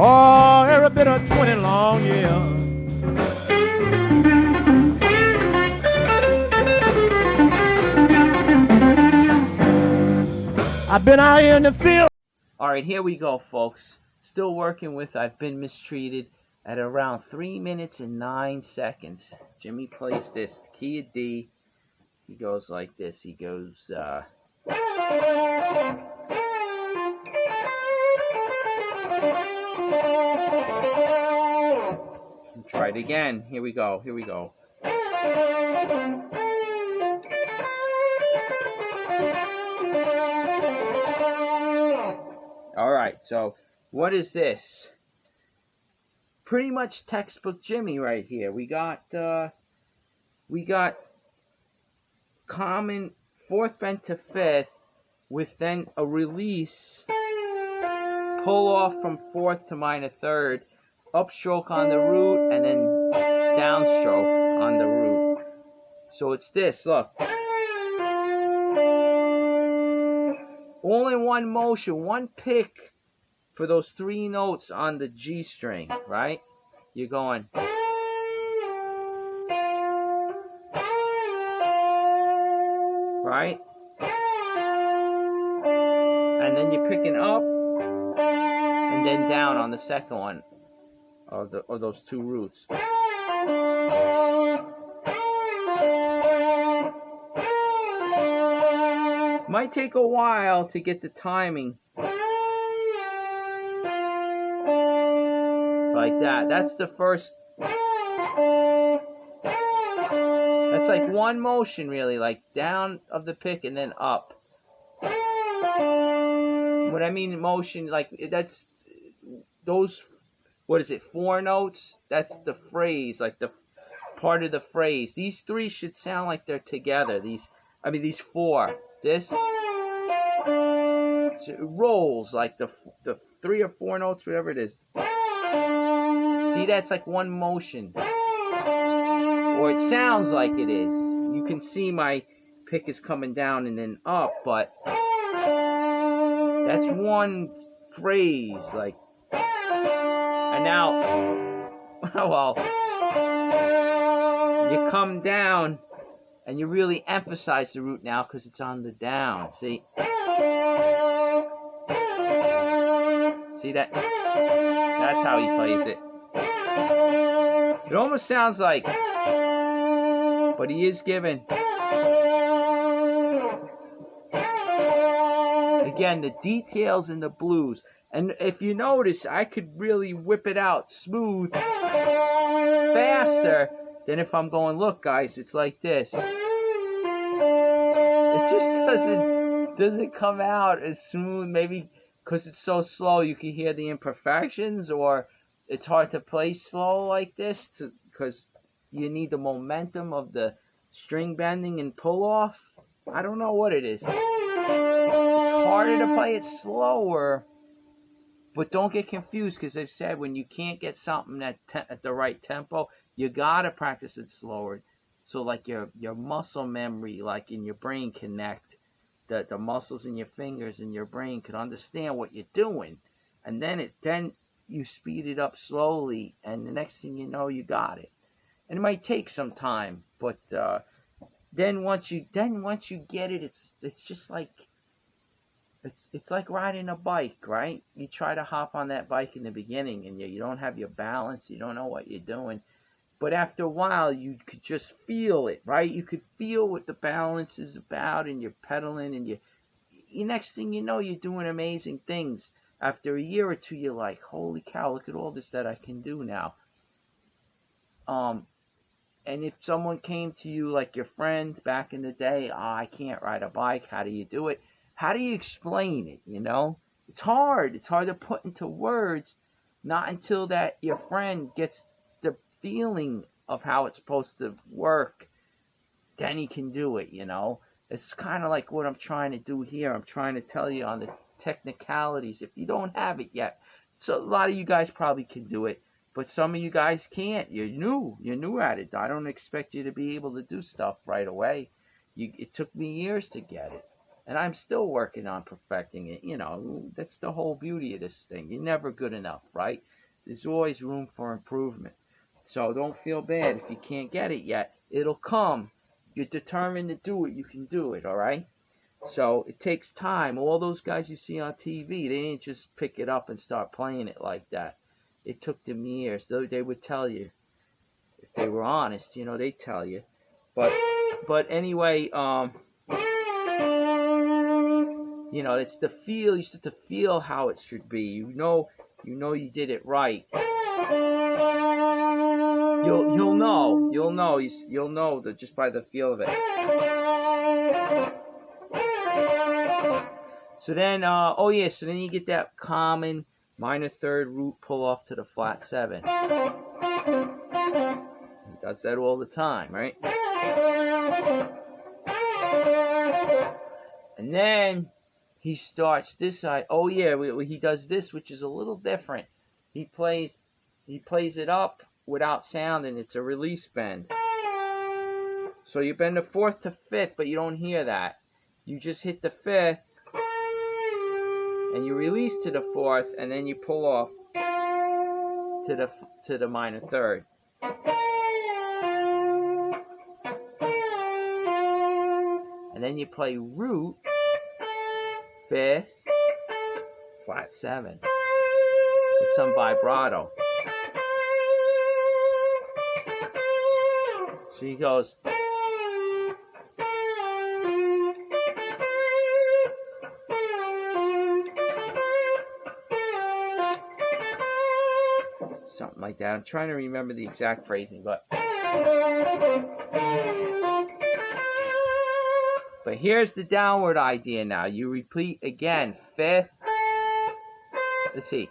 Oh, every bit of 20 long years. I've been out here in the field. All right, here we go, folks. Still working with I've Been Mistreated at around 3 minutes and 9 seconds. Jimmy plays this key of D. He goes like this. He goes, try it again. Here we go. Here we go. All right, so what is this? Pretty much textbook Jimmy right here. We got common fourth bend to fifth with then a release, pull off from fourth to minor third, upstroke on the root, and then downstroke on the root. So it's this, look. All in one motion, one pick for those 3 notes on the G string, right? You're going. Right? And then you're picking up and then down on the second one of those 2 roots. Might take a while to get the timing. Like that. That's the first. That's like one motion really, like down of the pick and then up. What I mean motion, like that's those, what is it, 4 notes? That's the phrase, like the part of the phrase. These 3 should sound like they're together. These 4. This it rolls like the 3 or 4 notes, whatever it is. See, that's like one motion. Or it sounds like it is. You can see my pick is coming down and then up, but that's one phrase, like. And now, well, you come down and you really emphasize the root now because it's on the down. See? See that? That's how he plays it. It almost sounds like, but he is giving. Again, the details in the blues. And if you notice, I could really whip it out smooth, faster than if I'm going, look, guys, it's like this. It just doesn't come out as smooth, maybe because it's so slow you can hear the imperfections, or it's hard to play slow like this because you need the momentum of the string bending and pull off. I don't know what it is. It's harder to play it slower, but don't get confused because I've said when you can't get something at the right tempo, you gotta practice it slower. So like your muscle memory, like in your brain, connect. The muscles in your fingers and your brain could understand what you're doing, and then you speed it up slowly, and the next thing you know, you got it. And it might take some time, but then once you get it, it's just like it's like riding a bike, right? You try to hop on that bike in the beginning, and you don't have your balance, you don't know what you're doing. But after a while, you could just feel it, right? You could feel what the balance is about, and you're pedaling, and you next thing you know, you're doing amazing things. After a year or two, you're like, holy cow, look at all this that I can do now. And if someone came to you, like your friends back in the day, I can't ride a bike, how do you do it? How do you explain it, you know? It's hard. It's hard to put into words, not until that your friend gets the feeling of how it's supposed to work, then he can do it, you know? It's kind of like what I'm trying to do here. I'm trying to tell you on the technicalities. If you don't have it yet, so a lot of you guys probably can do it, but some of you guys can't. You're new at it. I don't expect you to be able to do stuff right away. It took me years to get it. And I'm still working on perfecting it. That's the whole beauty of this thing. You're never good enough, right? There's always room for improvement. So don't feel bad if you can't get it yet. It'll come. If you're determined to do it, you can do it, all right? So it takes time. All those guys you see on TV, they didn't just pick it up and start playing it like that. It took them years. They would tell you. If they were honest, they'd tell you. But anyway, it's the feel. You start to feel how it should be. You know you did it right. You'll know. You'll know that just by the feel of it. So then, so then you get that common minor third root pull off to the flat 7. He does that all the time, right? And then he starts this side. He does this, which is a little different. He plays it up without sound, and it's a release bend. So you bend the 4th to 5th, but you don't hear that. You just hit the 5th, and you release to the 4th, and then you pull off to the minor 3rd. And then you play root 5th, flat 7 with some vibrato. So he goes. Something like that. I'm trying to remember the exact phrasing, but here's the downward idea now. You repeat again. 5th. Let's see.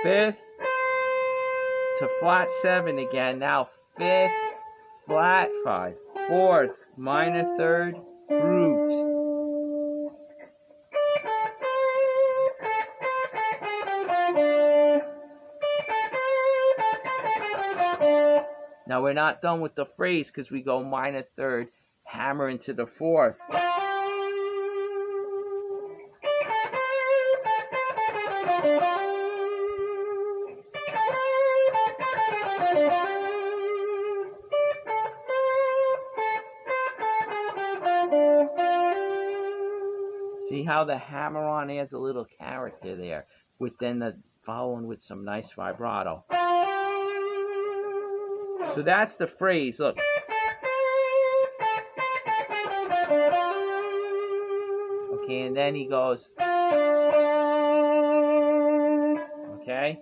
5th to flat 7 again. Now 5th, flat 5. 4th, minor 3rd, root. Now we're not done with the phrase because we go minor 3rd, hammer into the 4th. See how the hammer-on adds a little character there, with then the following with some nice vibrato. So that's the phrase. Look. Okay, and then he goes. Okay.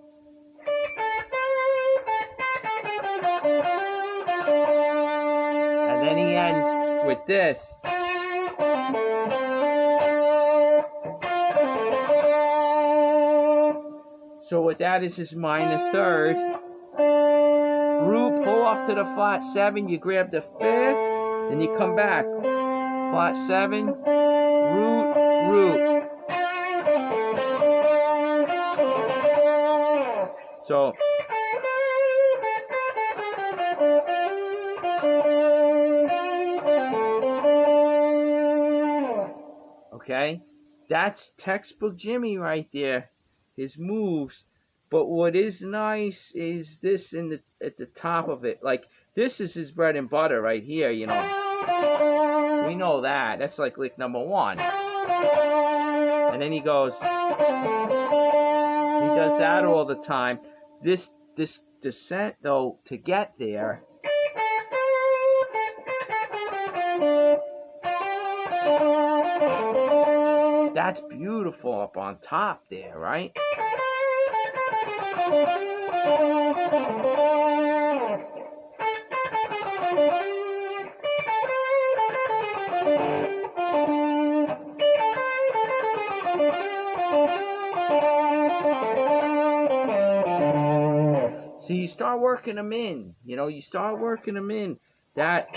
And then he ends with this. So what that is minor 3rd. Root, pull off to the flat 7. You grab the 5th, then you come back. Flat 7, root, root. So. Okay, that's textbook Jimmy right there. His moves. But what is nice is this at the top of it. Like, this is his bread and butter right here, We know that. That's like lick number 1. And then he goes. He does that all the time. This descent, though, to get there. That's beautiful up on top there, right? So you start working them in, you start working them in. That.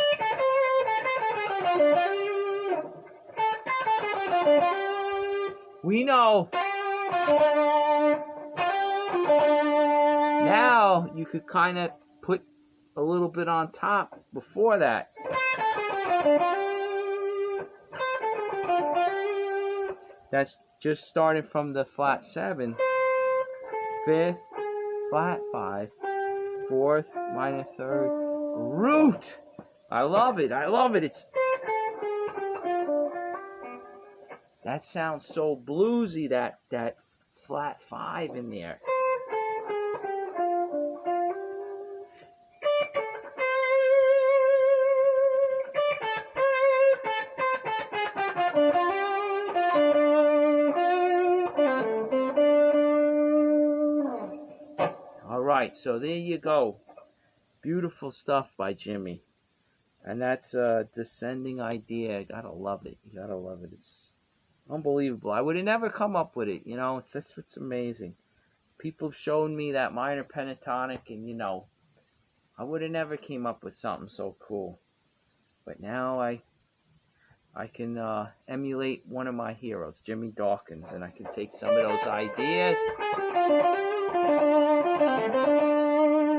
We know. Now you could kind of put a little bit on top before that. That's just starting from the flat 7, 5th, flat 5, 4th, minor 3rd, root. I love it. I love it. That sounds so bluesy, that flat 5 in there. All right, so there you go. Beautiful stuff by Jimmy. And that's a descending idea. You gotta love it. You gotta love it. It's unbelievable. I would have never come up with it. That's what's amazing. People have shown me that minor pentatonic, and I would have never came up with something so cool. But now I can emulate one of my heroes, Jimmy Dawkins, and I can take some of those ideas.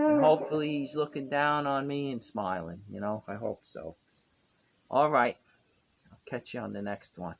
And hopefully he's looking down on me and smiling. I hope so. All right. I'll catch you on the next one.